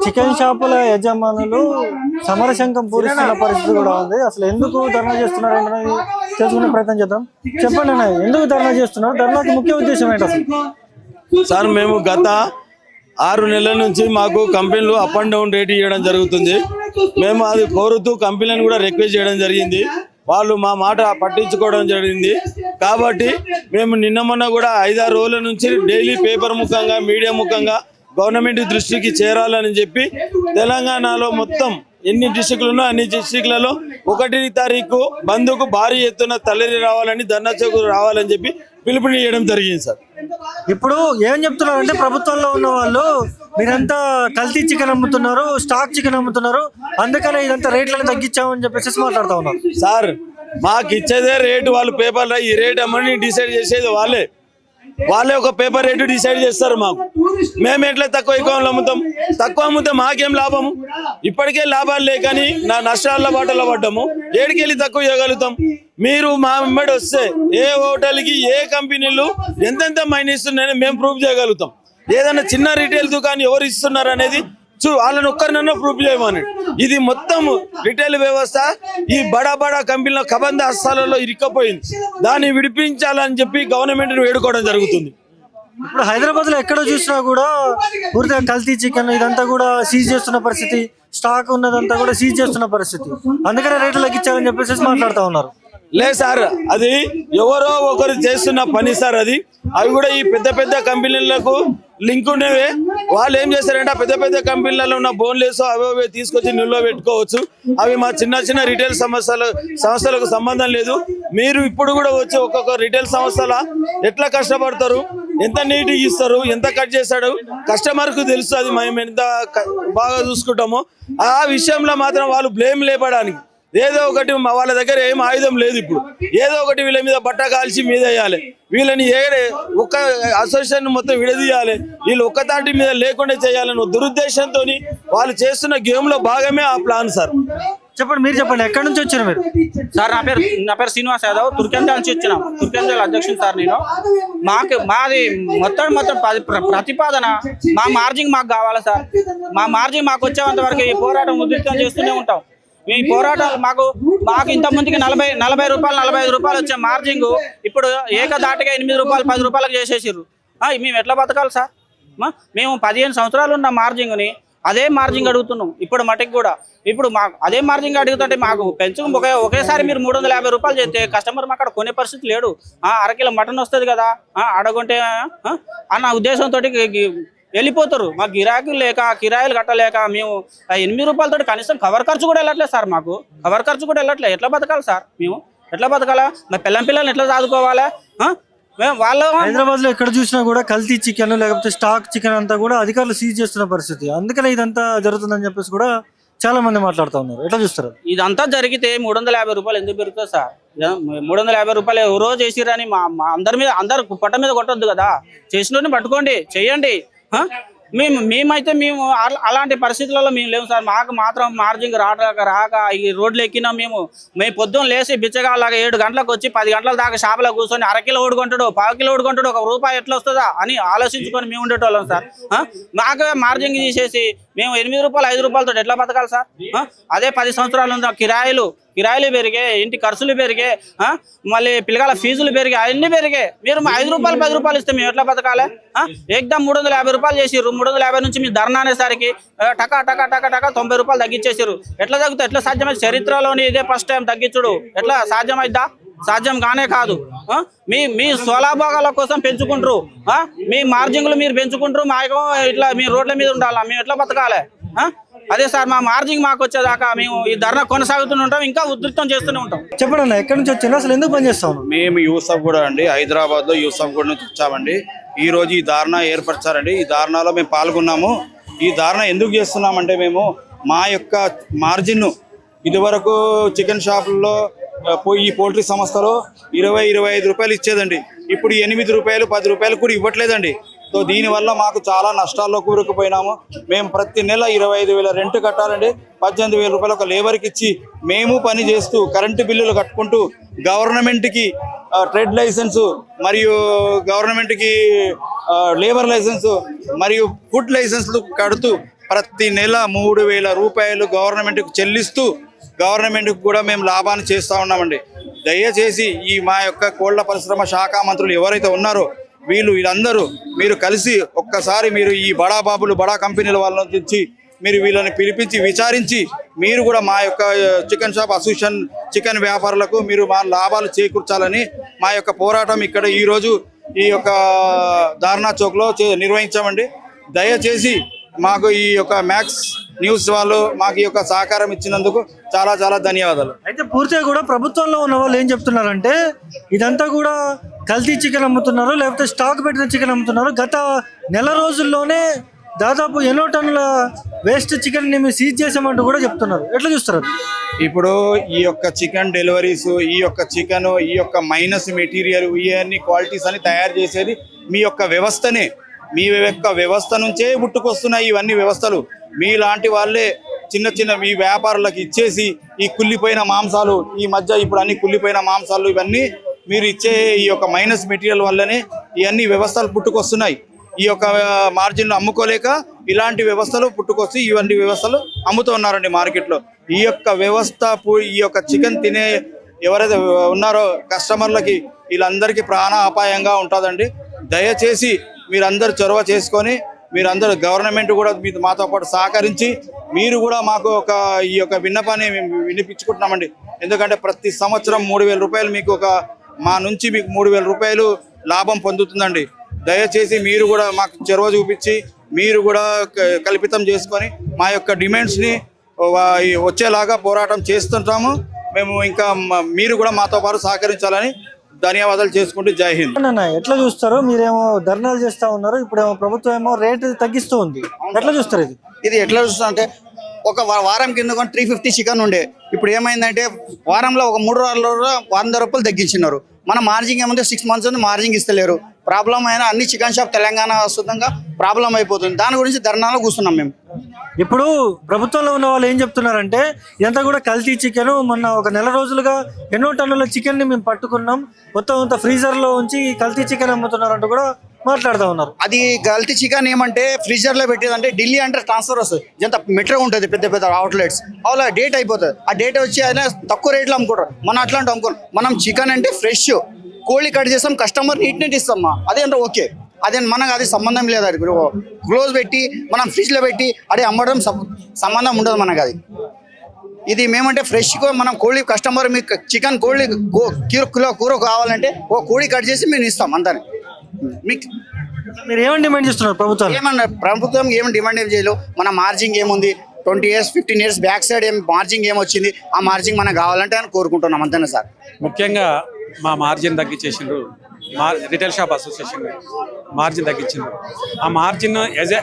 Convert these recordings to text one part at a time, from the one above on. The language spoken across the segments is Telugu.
చికెన్ షాపుల యజమానులు సమరశంఖం పూరిస్తున్న పరిస్థితి కూడా ఉంది. అసలు ఎందుకు ధర్నా చేస్తున్నారు అనేది తెలుసుకునే ప్రయత్నం చేద్దాం. చెప్పండి అన్న, ఎందుకు ధర్నా చేస్తున్నారు? ధర్నాకి ముఖ్య ఉద్దేశం ఏంటి అసలు? సార్, మేము గత 6 నెలల నుంచి మాకు కంపెనీలు అప్ అండ్ డౌన్ రేట్ ఇవ్వడం జరుగుతుంది. మేము అది కోరుతూ కంపెనీలను కూడా రిక్వెస్ట్ చేయడం జరిగింది. వాళ్ళు మా మాట పట్టించుకోవడం జరిగింది. కాబట్టి మేము నిన్న మొన్న కూడా 5-6 రోజుల నుంచి డైలీ పేపర్ ముఖంగా మీడియా ముఖంగా గవర్నమెంట్ దృష్టికి చేరాలని చెప్పి తెలంగాణలో మొత్తం ఎన్ని డిస్ట్రిక్టులు ఉన్నా అన్ని డిస్ట్రిక్ట్లలో 1వ తారీఖు బంద్కు భారీ ఎత్తున తరలి రావాలని, ధర్నా చౌక్ రావాలని చెప్పి పిలుపునియడం జరిగింది సార్. ఇప్పుడు ఏం చెప్తున్నారు అంటే, ప్రభుత్వంలో ఉన్న వాళ్ళు మీరంతా కల్తీ చికెన్ అమ్ముతున్నారు, స్టాక్ చికెన్ అమ్ముతున్నారు, అందుకనే ఇదంతా రేట్లను తగ్గించామని చెప్పేసి మాట్లాడుతూ ఉన్నారు. సార్, మాకు ఇచ్చేదే రేటు, వాళ్ళు పేపర్లో ఈ రేట్ అమ్మని డిసైడ్ చేసేది వాళ్ళే ఒక పేపర్ రేటు డిసైడ్ చేస్తారు. మాకు మేము ఎట్లా ఎక్కువ అమ్ముతాం మాకేం లాభము? ఇప్పటికే లాభాలు లేకని నా నష్టాల బాటలో పడ్డాము. ఏడికెళ్ళి తక్కువ చేయగలుగుతాం? మీరు మా వెంబడి వస్తే ఏ హోటల్కి ఏ కంపెనీలు ఎంతెంత మైన్ ఇస్తున్నాయని మేము ప్రూఫ్ చేయగలుగుతాం. ఏదైనా చిన్న రీటైల్ దుకాణం ఎవరు ఇస్తున్నారు అనేది వాళ్ళని ఒక్కరినన్నా ప్రూఫ్ చేయమని. ఇది మొత్తం రిటైల్ వ్యవస్థ ఈ బడా కంపెనీల కబంధ హస్తాలలో ఇరుక్కపోయింది. దాన్ని విడిపించాలని చెప్పి గవర్నమెంట్ వేడుకోవడం జరుగుతుంది. ఇప్పుడు హైదరాబాద్ లో ఎక్కడ చూసినా కూడా పూర్తిగా కల్తీ చికెన్ ఇదంతా కూడా సీజ్ చేస్తున్న పరిస్థితి, స్టాక్ ఉన్నదంతా కూడా సీజ్ చేస్తున్న పరిస్థితి. అందుకనే రేట్లు తగ్గించాలని చెప్పేసి మాట్లాడుతూ ఉన్నారు. లేదు సార్, అది ఎవరో ఒకరు చేస్తున్న పని సార్. అవి కూడా ఈ పెద్ద కంపెనీలకు లింక్ ఉండేవే. వాళ్ళు ఏం చేస్తారంటే ఆ పెద్ద కంపెనీలలో ఉన్న బోన్లెస్ అవే తీసుకొచ్చి నిల్వ పెట్టుకోవచ్చు. అవి మా చిన్న రిటైల్ సంస్థలకు సంబంధం లేదు. మీరు ఇప్పుడు కూడా వచ్చి ఒక్కొక్క రిటైల్ సంస్థల ఎట్లా కష్టపడతారు, ఎంత నీట్గా ఇస్తారు, ఎంత కట్ చేస్తాడు కస్టమర్కు తెలుసు. అది మేము ఎంత బాగా చూసుకుంటామో ఆ విషయంలో మాత్రం వాళ్ళు బ్లేమ్ లేపడానికి ఏదో ఒకటి వాళ్ళ దగ్గర ఏం ఆయుధం లేదు. ఇప్పుడు ఏదో ఒకటి వీళ్ళ మీద బట్ట కాల్చి మీద వేయాలి. వీళ్ళని ఒక్క అసోసియేషన్ మొత్తం విడదీయాలి, వీళ్ళు ఒక్క తాటి మీద లేకుండా చేయాలని దురుద్దేశంతో వాళ్ళు చేస్తున్న గేమ్ లో భాగమే ఆ ప్లాన్ సార్. చెప్పండి, మీరు చెప్పండి, ఎక్కడి నుంచి వచ్చారు మీరు? సార్, నా పేరు శ్రీనివాస్ యాదవ్, తుర్కంజాల నుంచి వచ్చినాం. తుర్కంజాల అధ్యక్షుడు సార్ నేను. మాది మొత్తం ప్రతిపాదన మా మార్జిన్ మాకు కావాలి సార్. మా మార్జిన్ మాకు వచ్చేంత వరకు ఈ పోరాటం ఉధృతం చేస్తూనే ఉంటాం. ఈ పోరాటాలు మాకు ఇంతమందికి 40 రూపాయలు 45 రూపాయలు వచ్చే మార్జింగ్ ఇప్పుడు ఏకదాటిగా 8 రూపాయలు 10 రూపాయలకు చేసేసారు. మేము ఎట్లా బతకాలి సార్? మేము 15 సంవత్సరాలు ఉన్న మార్జింగ్ని అదే మార్జింగ్ అడుగుతున్నాం ఇప్పుడు మటుకు కూడా. ఇప్పుడు మాకు అదే మార్జింగ్ అడుగుతుంటే మాకు పెంచుకు ఒకేసారి మీరు 350 రూపాయలు చేస్తే కస్టమర్ అక్కడ కొనే పరిస్థితి లేడు. అరకిలో మటన్ వస్తుంది కదా అడగొంటే అన్న ఉద్దేశంతో వెళ్ళిపోతారు. మాకు గిరాకీలు లేక కిరాయిలు కట్టలేక మేము 8 రూపాయలతో కనీసం కవర్ ఖర్చు కూడా వెళ్ళట్లేదు సార్. మాకు కవర్ ఖర్చు కూడా వెళ్ళట్లేదు. ఎట్లా బతకాలి సార్? మేము ఎట్లా బతకాలా? మా పిల్లల్ని ఎట్లా చదువుకోవాలా? హైదరాబాద్ లో ఎక్కడ చూసినా కూడా కల్తీ చికెన్ లేకపోతే స్టాక్ చికెన్ అంతా కూడా అధికారులు సీజ్ చేస్తున్న పరిస్థితి. అందుకనే ఇదంతా జరుగుతుందని చెప్పేసి కూడా చాలా మంది మాట్లాడుతూ ఉన్నారు. ఎట్లా చూస్తారు? ఇదంతా జరిగితే 350 రూపాయలు ఎందుకు పెరుగుతుంది సార్? 350 రూపాయలు ఎవరో చేసిరని అందరు పొట్ట మీద కొట్టొద్దు కదా. చేసినోని పట్టుకోండి, చెయ్యండి. మేమైతే అలాంటి పరిస్థితులలో మేము లేవు సార్. మాకు మాత్రం మార్జింగ్ రాక ఈ రోడ్లు ఎక్కినా మేము పొద్దున్న లేచి బిచ్చగాళ్ళగా 7 గంటలకు వచ్చి 10 గంటల దాకా షాపులో కూర్చొని అరకిలో ఓడుకుంటాడు, 1/2 కిలో ఓడుకుంటాడు, ₹1 ఎట్లా వస్తుందా అని ఆలోచించుకొని మేము ఉండేటోళ్ళం సార్. మాకు మార్జింగ్ తీసేసి మేము 8 రూపాయలు 5 రూపాయలతో ఎట్లా బతకాలి సార్? అదే 10 సంవత్సరాలు ఉన్న కిరాయిలు పెరిగాయి, ఇంటి ఖర్చులు పెరిగాయి, మళ్ళీ పిల్లగాల ఫీజులు పెరిగాయి, అన్ని పెరిగాయి. మీరు 5 రూపాయలు 10 రూపాయలు ఇస్తే మేము ఎట్లా బతకాలి? ఏకదం 350 రూపాయలు చేసిర్రు. 350 నుంచి మీ ధర్నా అనేసరికి టకా 90 రూపాయలు తగ్గించేసారు. ఎట్లా తగ్గుతాయి? ఎట్లా సాధ్యమైంది? చరిత్రలోని ఇదే ఫస్ట్ టైం తగ్గించుడు. ఎట్లా సాధ్యమైద్దా? సాధ్యం కానే కాదు. మీ స్వలాభాగాల కోసం పెంచుకుంటారు, మీ మార్జిన్లు మీరు పెంచుకుంటారు. మాకు ఇట్లా మీ రోడ్ల మీద ఉండాలా? మేము ఎట్లా బతకాలి? అదే సార్, మా మార్జింగ్ మాకు వచ్చేదాకా మేము ఈ ధర్నా కొనసాగుతూనే ఉంటాం, ఇంకా ఉధృతం చేస్తూనే ఉంటాం. చెప్పండి అన్న, ఎక్కడి నుంచి వచ్చినా అసలు ఎందుకు పని చేస్తాం? మేము యూసఫ్ కూడా అండి, హైదరాబాద్ లో యూసఫ్ కూడా నుంచి వచ్చామండి. ఈ రోజు ఈ ధారణ ఏర్పరచారండి. ఈ ధారణలో మేము పాల్గొన్నాము. ఈ ధారణ ఎందుకు చేస్తున్నామంటే మేము మా యొక్క మార్జిన్ ఇదివరకు చికెన్ షాపుల్లో ఈ పోల్ట్రీ సంస్థలో 20-25 రూపాయలు ఇచ్చేదండి. ఇప్పుడు 8 రూపాయలు 10 రూపాయలు కూడా ఇవ్వట్లేదండి. సో దీనివల్ల మాకు చాలా నష్టాల్లో కూరుకుపోయినాము. మేము ప్రతి నెల 25,000 రెంట్ కట్టాలండి. 18,000 రూపాయలు ఒక లేబర్కి ఇచ్చి మేము పని చేస్తూ కరెంటు బిల్లులు కట్టుకుంటూ గవర్నమెంట్కి ట్రేడ్ లైసెన్సు మరియు గవర్నమెంట్కి లేబర్ లైసెన్సు మరియు ఫుడ్ లైసెన్స్లు కడుతూ ప్రతి నెల 3,000 రూపాయలు గవర్నమెంట్కి చెల్లిస్తూ గవర్నమెంట్కి కూడా మేము లాభాన్ని చేస్తూ ఉన్నామండి. దయచేసి ఈ మా యొక్క కోళ్ల పరిశ్రమ శాఖ మంత్రులు ఎవరైతే ఉన్నారో వీళ్ళందరూ మీరు కలిసి ఒక్కసారి మీరు ఈ బడా బాబులు బడా కంపెనీల వాళ్ళ నుంచి మీరు వీళ్ళని పిలిపించి విచారించి మీరు కూడా మా యొక్క చికెన్ షాప్ అసోసియేషన్ చికెన్ వ్యాపారులకు మీరు మా లాభాలు చేకూర్చాలని మా యొక్క పోరాటం ఇక్కడ ఈరోజు ఈ యొక్క ధార్నా చౌక్లో నిర్వహించామండి. దయచేసి మాకు ఈ యొక్క మ్యాక్స్ న్యూస్ వాళ్ళు మాకు ఈ యొక్క సహకారం ఇచ్చినందుకు చాలా చాలా ధన్యవాదాలు. అయితే పూర్తిగా కూడా ప్రభుత్వంలో ఉన్న వాళ్ళు ఏం చెప్తున్నారంటే ఇదంతా కూడా కల్తీ చికెన్ అమ్ముతున్నారు, లేకపోతే స్టాక్ పెట్టిన చికెన్ అమ్ముతున్నారు. గత నెల రోజుల్లోనే దాదాపు ఎన్నో టన్నుల వేస్ట్ చికెన్ ని సీజ్ చేసామంటూ కూడా చెప్తున్నారు. ఎట్లా చూస్తారు? ఇప్పుడు ఈ యొక్క చికెన్ డెలివరీస్, ఈ యొక్క చికెన్, ఈ యొక్క మైనస్ మెటీరియల్, ఇవన్నీ క్వాలిటీస్ అని తయారు చేసేది మీ యొక్క వ్యవస్థనే. మీ యొక్క వ్యవస్థ నుంచే పుట్టుకొస్తున్నాయి ఇవన్నీ వ్యవస్థలు. మీలాంటి వాళ్ళే చిన్న చిన్న మీ వ్యాపారులకు ఇచ్చేసి ఈ కుళ్ళిపోయిన మాంసాలు, ఈ మధ్య ఇప్పుడు అన్ని కుళ్ళిపోయిన మాంసాలు ఇవన్నీ మీరు ఇచ్చే ఈ యొక్క మైనస్ మెటీరియల్ వల్లనే ఇవన్నీ వ్యవస్థలు పుట్టుకొస్తున్నాయి. ఈ యొక్క మార్జిన్లు అమ్ముకోలేక ఇలాంటి వ్యవస్థలు పుట్టుకొచ్చి ఇవన్నీ వ్యవస్థలు అమ్ముతూ ఉన్నారండి మార్కెట్లో. ఈ యొక్క వ్యవస్థ ఈ యొక్క చికెన్ తినే ఎవరైతే ఉన్నారో కస్టమర్లకి వీళ్ళందరికీ ప్రాణ అపాయంగా ఉంటుందండి. దయచేసి మీరందరూ చొరవ చేసుకొని మీరందరూ గవర్నమెంట్ కూడా మాతో పాటు సహకరించి మీరు కూడా మాకు ఈ యొక్క విన్నపాన్ని మేము వినిపించుకుంటున్నామండి. ఎందుకంటే ప్రతి సంవత్సరం 3,000 రూపాయలు మీకు మా నుంచి మీకు 3,000 రూపాయలు లాభం పొందుతుందండి. దయచేసి మీరు కూడా మాకు చొరవ చూపించి మీరు కూడా కల్పితం చేసుకొని మా యొక్క డిమాండ్స్ని వచ్చేలాగా పోరాటం చేస్తుంటాము మేము. ఇంకా మీరు కూడా మాతో పాటు సహకరించాలని ధన్యవాదాలు చేసుకుంటూ జై హింద్. ఎట్లా చూస్తారు? మీరేమో ధర్నాలు చేస్తా ఉన్నారు, ఇప్పుడేమో ప్రభుత్వం ఏమో రేటు తగ్గిస్తూ ఉంది. ఎట్లా చూస్తారు? ఇది ఎట్లా చూస్తా అంటే ఒక వారం కింద 350 చికెన్ ఉండే, ఇప్పుడు ఏమైందంటే వారంలో ఒక 3 వారాల్లో 100 రూపాయలు తగ్గించినారు. మన మార్జింగ్ ఏముంది 6 మంత్స్ ఉంది, మార్జింగ్ ఇస్తలేరు. ప్రాబ్లం అయినా అన్ని చికెన్ షాప్ తెలంగాణ వస్తుందంగా ప్రాబ్లం అయిపోతుంది. దాని గురించి ధర్నాలో కూర్చున్నాం మేము. ఇప్పుడు ప్రభుత్వంలో ఉన్న వాళ్ళు ఏం చెప్తున్నారంటే ఇదంతా కూడా కల్తీ చికెన్, మొన్న ఒక నెల రోజులుగా ఎన్నో టన్నుల చికెన్ ని మేము పట్టుకున్నాం, మొత్తం అంతా ఫ్రీజర్ లో ఉంచి కల్తీ చికెన్ అమ్ముతున్నారంటూ కూడా మాట్లాడుతూ ఉన్నారు. అది కల్తీ చికెన్ ఏమంటే ఫ్రీజర్ లో పెట్టేదంటే ఢిల్లీ అంటే ట్రాన్స్ఫర్ వస్తుంది. ఎంత మెట్రో ఉంటుంది, పెద్ద పెద్ద అవుట్లెట్స్, అలా డేట్ అయిపోతుంది. ఆ డేట్ వచ్చి అయినా తక్కువ రేట్లో అమ్ముకుంటారు. మనం అట్లాంటి అమ్ముకోం. మనం చికెన్ అంటే ఫ్రెష్ కోళ్ళి కట్ చేస్తాం, కస్టమర్ నీట్ ఇస్తాం. అదేంటే ఓకే, అదే మనకు అది సంబంధం లేదు. అది క్లోజ్ పెట్టి మనం ఫ్రిడ్జ్లో పెట్టి అదే అమ్మడం సంబంధం ఉండదు మనకు. అది ఇది మేమంటే ఫ్రెష్గా మనం కోళ్ళి కస్టమర్ మీకు చికెన్ కోళ్ళి కిలో కూర కావాలంటే ఓ కోడి కట్ చేసి మేము ఇస్తాం అంతానే. మీకు మీరు ఏమని డిమాండ్ చేస్తున్నారు? ప్రభుత్వం ఏమి డిమాండ్ ఏం చేయలేదు. మన మార్జింగ్ ఏముంది 20 years 15 years బ్యాక్ సైడ్ మార్జింగ్ ఏమొచ్చింది, ఆ మార్జింగ్ మనకు కావాలంటే అని కోరుకుంటున్నాం అంతేనా సార్. ముఖ్యంగా మా మార్జిన్ తగ్గించేసిండ్రు. రిటైల్ షాప్ అసోసియేషన్ మార్జిన్ తగ్గించింది. ఆ మార్జిన్ యాజ్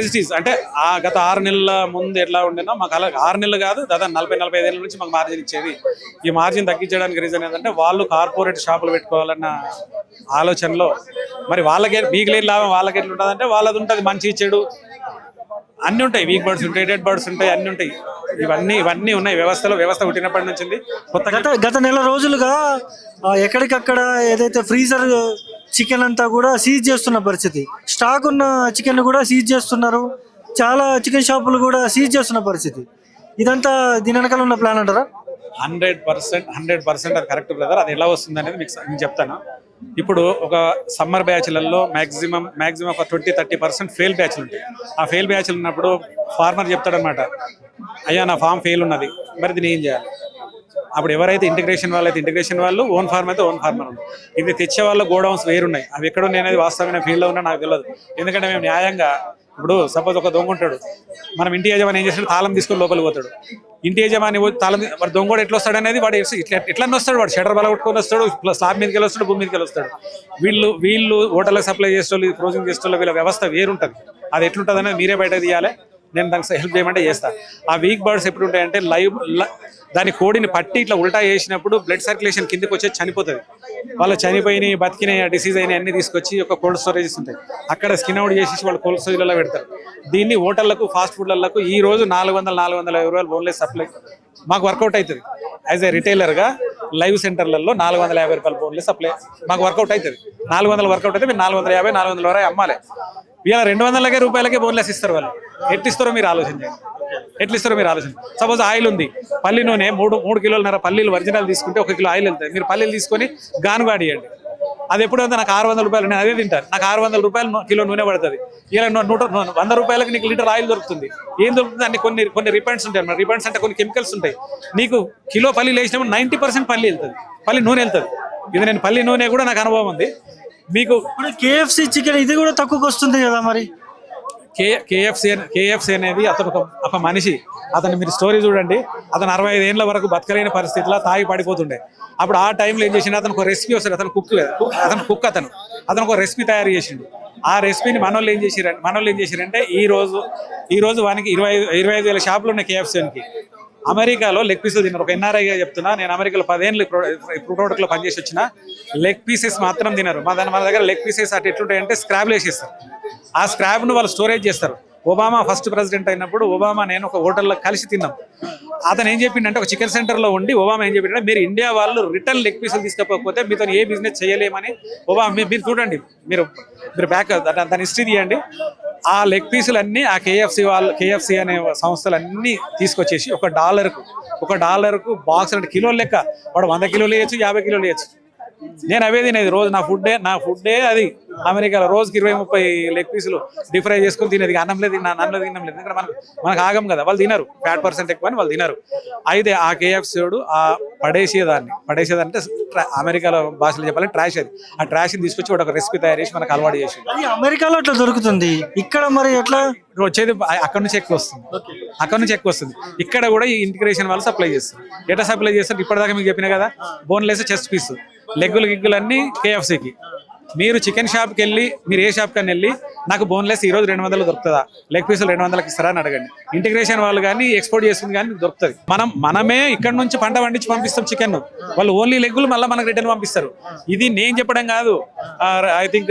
ఇట్ ఈస్ అంటే ఆ గత 6 నెలల ముందు ఎట్లా ఉండేనో మాకు అలా 6 నెలలు కాదు, దాదాపు 40-45 ఏళ్ళ నుంచి మాకు మార్జిన్ ఇచ్చేది. ఈ మార్జిన్ తగ్గించడానికి రీజన్ ఏంటంటే వాళ్ళు కార్పొరేట్ షాపులు పెట్టుకోవాలన్న ఆలోచనలో మరి వాళ్ళకి మీకు లేని లాభం వాళ్ళకి ఎట్లా ఉంటుంది అంటే వాళ్ళది ఉంటుంది, మంచి చెడు అన్నీ ఉంటాయి. వీక్ బర్డ్స్ ఉంటాయి, డెడ్ బర్డ్స్ ఉంటాయి, అన్నీ ఉంటాయి. ఇవన్నీ ఉన్నాయి వ్యవస్థ పుట్టినప్పటి నుంచి. గత నెల రోజులుగా ఎక్కడికక్కడ ఏదైతే ఫ్రీజర్ చికెన్ అంతా కూడా సీజ్ చేస్తున్న పరిస్థితి, స్టాక్ ఉన్న చికెన్ కూడా సీజ్ చేస్తున్నారు, చాలా చికెన్ షాపులు కూడా సీజ్ చేస్తున్న పరిస్థితి. ఇదంతా దీని వెనకాల ఉన్న ప్లాన్ అంటారా? 100% అది కరెక్ట్ బ్రదర్. అది ఎలా వస్తుంది అనేది మీకు నేను చెప్తాను. ఇప్పుడు ఒక సమ్మర్ బ్యాచ్లలో మ్యాక్సిమం ఒక 20-30% ఫెయిల్ బ్యాచ్లు ఉంటాయి. ఆ ఫెయిల్ బ్యాచ్లు ఉన్నప్పుడు ఫార్మర్ చెప్తాడనమాట, అయ్యా నా ఫామ్ ఫెయిల్ ఉన్నది, మరి దీన్ని ఏం చేయాలి? అప్పుడు ఎవరైతే ఇంటిగ్రేషన్ వాళ్ళు అయితే ఇంటిగ్రేషన్ వాళ్ళు, ఓన్ ఫార్మ్ అయితే ఓన్ ఫార్మర్ ఉంది. ఇది తెచ్చే వాళ్ళ గోడౌన్స్ వేరున్నాయి. అవి ఎక్కడో నేనేది వాస్తవమైన ఫీల్డ్లో ఉన్నా నాకు తెలియదు. ఎందుకంటే మేము న్యాయంగా ఇప్పుడు సపోజ్ ఒక దొంగ ఉంటాడు, మనం ఇంటి యజమాని ఏం చేస్తాడు, తాళం తీసుకొని లోపలికి పోతాడు. ఇంటి యజమాని తాళం వాడు దొంగోడు ఎట్లా వస్తాడు అనేది వాడు ఎట్లా వస్తాడు, వాడు షటర్ బల కొట్టుకొని వస్తాడు, స్లాబ్ మీదకి వస్తాడు, భూమి మీదకి వస్తాడు. వీళ్ళు హోటల్కి సప్లై చేసేవాళ్ళు, ఫ్రోజింగ్ చేసేవాళ్ళు, వీళ్ళ వ్యవస్థ వేరుంటుంది. అది ఎట్లుంటుంది అనేది మీరే బయట తీయాలి. నేను దానికి హెల్ప్ చేయమంటే చేస్తాను. ఆ వీక్ బర్డ్స్ ఎప్పుడు ఉంటాయంటే దాని కోడిని పట్టి ఇట్లా ఉల్టా చేసినప్పుడు బ్లడ్ సర్క్యులేషన్ కిందకి వచ్చి చనిపోతుంది. వాళ్ళు చనిపోయినాయి, బతికినాయి, డిసీజ్ అయినాయి అన్ని తీసుకొచ్చి ఒక కోల్డ్ స్టోరేజెస్ ఉంటాయి, అక్కడ స్కిన్ అవుట్ చేసి వాళ్ళు కోల్డ్ స్టోరేజ్లలో పెడతారు. దీన్ని హోటళ్లకు, ఫాస్ట్ ఫుడ్లకు ఈ రోజు 400-450 రూపాయలు బోన్లెస్ సప్లై మాకు వర్కౌట్ అవుతుంది. యాజ్ ఏ రిటైలర్గా లైవ్ సెంటర్లలో 450 రూపాయలు బోన్లెస్ సప్లై మాకు వర్కౌట్ అవుతుంది. 400 వర్కౌట్ అయితే మీరు 450-400 వరకు అమ్మాలి. ఇలా 200 రూపాయలకే బోన్లెస్ ఇస్తారు వాళ్ళు. ఎట్లిస్తారో మీరు ఆలోచించండి, ఎట్లిస్తారో మీరు ఆలోచన. సపోజ్ ఆయిల్ ఉంది, పల్లి నూనె 3 కిలోలన్నర పల్లీలు ఒరిజినల్ తీసుకుంటే 1 కిలో ఆయిల్ వెళ్తాయి. మీరు పల్లీలు తీసుకొని గానుగాడి ఇవ్వండి, అది ఎప్పుడైతే నాకు 600 రూపాయలు, నేను అదే తింటాను, నాకు 600 రూపాయలు కిలో నూనె పడుతుంది. ఇలా 100 రూపాయలకి నీకు లీటర్ ఆయిల్ దొరుకుతుంది. ఏం దొరుకుతుంది అన్ని కొన్ని రిపెండ్స్ ఉంటాయి అన్నమాట. రిపెండ్స్ అంటే కొన్ని కెమికల్స్ ఉంటాయి. నీకు కిలో పల్లీలు వేసినప్పుడు 90% పల్లి వెళ్తుంది, పల్లి నూనె వెళ్తుంది. ఇది నేను పల్లి నూనె కూడా నాకు అనుభవం ఉంది. మీకు ఇప్పుడు కేఎఫ్సి చికెన్ ఇది కూడా తక్కువకి వస్తుంది కదా మరి. కేఎఫ్సి అనేది అతను ఒక మనిషి. అతను మీరు స్టోరీ చూడండి, అతను 65 ఏళ్ళ వరకు బతకలేని పరిస్థితిలో తాగి పడిపోతుండే. అప్పుడు ఆ టైంలో ఏం చేసిండు, అతను ఒక రెసిపీ వస్తాడు, అతను కుక్ అతను ఒక రెసిపీ తయారు చేసిండు. ఆ రెసిపీని మనోళ్ళు ఏం చేసిరంటే ఈ రోజు వానికి 25,000 షాపులు ఉన్నాయి కేఎఫ్సీకి. అమెరికాలో లెగ్ పీసులు తిన్నారు. ఒక ఎన్ఆర్ఐగా చెప్తున్నా, నేను అమెరికాలో 10 ఏళ్ళు ప్రోడక్ట్లో పనిచేసి వచ్చిన. లెగ్ పీసెస్ మాత్రం తినరు. మన దగ్గర లెగ్ పీసెస్ అటు ఎట్లుంటాయంటే స్క్రాబ్లు వేసేస్తారు. ఆ స్క్రాబ్ను వాళ్ళు స్టోరేజ్ చేస్తారు. ఒబామా ఫస్ట్ ప్రెసిడెంట్ అయినప్పుడు ఒబామా నేను ఒక హోటల్లో కలిసి తిన్నాం. అతను ఏం చెప్పిండంటే, ఒక చికెన్ సెంటర్లో ఉండి ఒబామా ఏం చెప్పిండంటే, మీరు ఇండియా వాళ్ళు రిటర్న్ లెగ్ పీసులు తీసుకోకపోతే మీతో ఏ బిజినెస్ చేయలేమని. ఒబామా మీరు చూడండి, మీరు బ్యాక్ దాని హిస్టరీ తీయండి. ఆ లెగ్ పీసులన్నీ ఆ కేఎఫ్సి అనే సంస్థలన్నీ తీసుకొచ్చేసి $1 బాక్స్ అంటే కిలోల లెక్క, వాడు 100 కిలోలు వేయచ్చు, 50 కిలోలు వేయచ్చు. నేను అవే తినేది రోజు. నా ఫుడ్డే అది. అమెరికాలో రోజుకి 20-30 లెగ్ పీసులు డీప్ ఫ్రై చేసుకొని తినేది. అన్నం లేదు, ఎందుకంటే మనకు ఆగం కదా. వాళ్ళు తినరు, ఫ్యాట్ % ఎక్కువ అని వాళ్ళు తినరు. అయితే ఆ కేఎఫ్సీడు ఆ పడేసేదంటే అమెరికాలో భాషలో చెప్పాలంటే ట్రాష్. అది ఆ ట్రాష్ని తీసుకొచ్చి వాడు ఒక రెసిపీ తయారు చేసి మనకు అలవాటు చేసి. అది అమెరికాలో అట్లా దొరుకుతుంది, ఇక్కడ మరి ఎట్లా వచ్చేది అక్కడ నుంచి ఎక్కువ వస్తుంది. ఇక్కడ కూడా ఈ ఇంటిగ్రేషన్ వాళ్ళు సప్లై చేస్తారు. ఎట్లా సప్లై చేస్తారు, ఇప్పటిదాకా మీకు చెప్పినా కదా, బోన్లెస్ చెస్ట్ పీస్, లెగ్గులు అన్నీ కేఎఫ్సీకి. మీరు చికెన్ షాప్కి వెళ్ళి, మీరు ఏ షాప్ కన్నా వెళ్ళి నాకు బోన్లెస్ ఈరోజు 200 దొరుకుతుందా, లెగ్ పీసులు 200కి ఇస్తారా అని అడగండి. ఇంటిగ్రేషన్ వాళ్ళు కానీ ఎక్స్పోర్ట్ చేస్తుంది కానీ దొరుకుతుంది. మనమే ఇక్కడ నుంచి పంట పండించి పంపిస్తాం చికెన్, వాళ్ళు ఓన్లీ లెగ్గులు మళ్ళీ మనకు రిటర్న్ పంపిస్తారు. ఇది నేను చెప్పడం కాదు. I think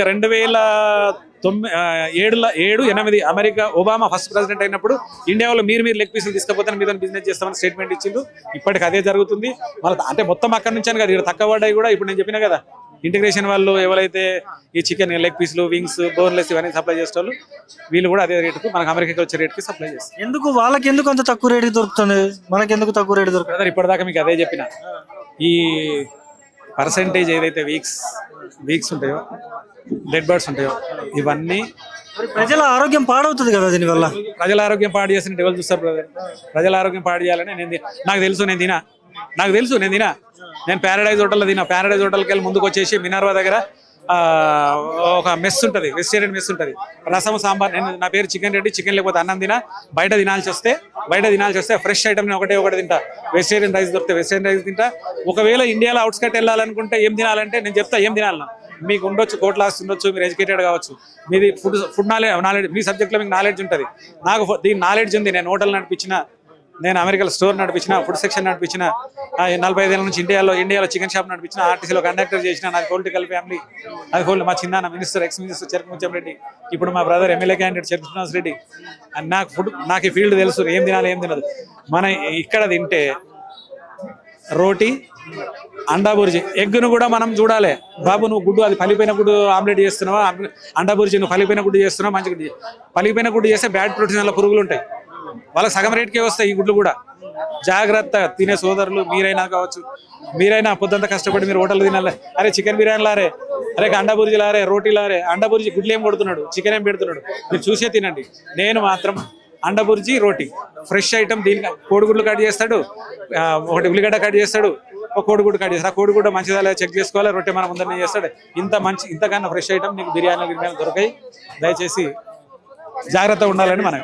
2007-8 America Obama first president అయినప్పుడు ఇండియా వాళ్ళు మీరు లెగ్ పీసులు తీసుకపోతే మీద బిజినెస్ చేస్తామని స్టేట్మెంట్ ఇచ్చిండు. ఇప్పటికి అదే జరుగుతుంది. మళ్ళీ అంటే మొత్తం అక్కడ నుంచి అని కదా, ఇక్కడ తక్కువ పడ్డాయి కూడా. ఇప్పుడు నేను చెప్పినా కదా, ఇంటిగ్రేషన్ వాళ్ళు ఎవరైతే ఈ చికెన్ లెగ్ పీసులు, వింగ్స్, బోన్లెస్ ఇవన్నీ సప్లై చేసేవాళ్ళు, వీళ్ళు కూడా అదే రేటుకు మనకు అమెరికాకి వచ్చే రేటుకి సప్లై చేస్తారు. వాళ్ళకి ఎందుకు అంత తక్కువ రేటుకి దొరుకుతుంది, మనకి ఎందుకు తక్కువ రేటు దొరుకుతుంది? ఇప్పటిదాకా మీకు అదే చెప్పిన. ఈ పర్సెంటేజ్ ఏదైతే వీక్స్ ఉంటాయో, డెడ్ బర్డ్స్ ఉంటాయో, ఇవన్నీ ప్రజల ఆరోగ్యం పాడవుతుంది కదా దీనివల్ల. ప్రజల ఆరోగ్యం పాడు చేసిన ఎవరు చూస్తారు బ్రదర్? ప్రజల ఆరోగ్యం పాడు చేయాలని నాకు తెలుసు, నేను తినా. నేను ప్యారడైజ్ హోటల్లో తిన్నా. ప్యారడైజ్ హోటల్కి వెళ్ళి ముందుకు వచ్చేసి మినర్వా దగ్గర ఒక మెస్ ఉంటుంది, వెజిటేరియన్ మెస్ ఉంటుంది. రసం, సాంబార్. నా పేరు చికెన్ రెడ్డి. చికెన్ లేకపోతే అన్నం తినా. బయట తినాల్సి వస్తే ఫ్రెష్ ఐటమ్ నేను ఒకటే తింటా. వెజిటేరియన్ రైస్ దొరికితే వెజిటేరియన్ రైస్ తింటా. ఒకవేళ ఇండియాలో అవుట్స్కట్ వెళ్ళాలనుకుంటే ఏం తినాలంటే నేను చెప్తా ఏం తినాలన్నా. మీకు ఉండొచ్చు, కోట్ల ఆస్తి ఉండొచ్చు, మీరు ఎడ్యుకేటెడ్ కావచ్చు, మీది ఫుడ్ నాలెడ్జ్, మీ సబ్జెక్ట్లో మీకు నాలెడ్జ్ ఉంటుంది. నాకు దీని నాలెడ్జ్ ఉంది. నేను హోటల్ నడిపించిన, నేను అమెరికాలో స్టోర్ నడిపించిన, ఫుడ్ సెక్షన్ నడిపించిన, 45 ఏళ్ళ నుంచి ఇండియాలో చికెన్ షాప్ నడిపించిన, ఆర్టీసీలో కండక్టర్ చేసిన. నాది పొలిటికల్ ఫ్యామిలీ. అది మా చిన్న మినిస్టర్, ఎక్స్ మినిస్టర్ చెరుకు ముత్యం రెడ్డి, ఇప్పుడు మా బ్రదర్ ఎమ్మెల్యే క్యాండిడేట్ చెరుకు శ్రీనివాస్ రెడ్డి. నాకు ఈ ఫీల్డ్ తెలుసు, ఏం తినాలి ఏం తినదు. మన ఇక్కడ తింటే రోటీ, అండా బుర్జీ, ఎగ్గును కూడా మనం చూడాలి. బాబు నువ్వు గుడ్డు, అది పలిపోయిన గుడ్డు ఆమ్లెట్ చేస్తున్నావా, అండా బుర్జీ నువ్వు పలిపోయిన గుడ్డు చేస్తున్నావు, మంచి గుడ్డు. పలిపోయిన గుడ్డు చేస్తే బ్యాడ్ ప్రోటీన్ వల్ల పురుగులు ఉంటాయి. వాళ్ళకి సగం రేట్కే వస్తాయి ఈ గుడ్లు కూడా. జాగ్రత్త. తినే సోదరులు మీరైనా కావచ్చు, మీరైనా పొద్దుంతా కష్టపడి మీరు హోటల్ తినాలి. అరే చికెన్ బిర్యానీ లారే, అరే అండా బుర్జీ లారే, రోటీ లారే. అండా బుర్జీ గుడ్లు ఏం కొడుతున్నాడు, చికెన్ ఏం పెడుతున్నాడు, మీరు చూసే తినండి. నేను మాత్రం అండా బుర్జీ, రోటీ, ఫ్రెష్ ఐటమ్. దీనికి కోడిగుడ్లు కట్ చేస్తాడు, ఒకటి ఉల్లిగడ్డ కట్ చేస్తాడు, ఒక కోడిగుడ్డు కట్ చేస్తాడు. ఆ కోడిగుడ్డ మంచిదా చెక్ చేసుకోవాలి. రొట్టె మనం ముందరనే చేస్తాడు. ఇంతకన్నా ఫ్రెష్ ఐటమ్ నీకు బిర్యానీ దొరకాయి. దయచేసి జాగ్రత్తగా ఉండాలని మనం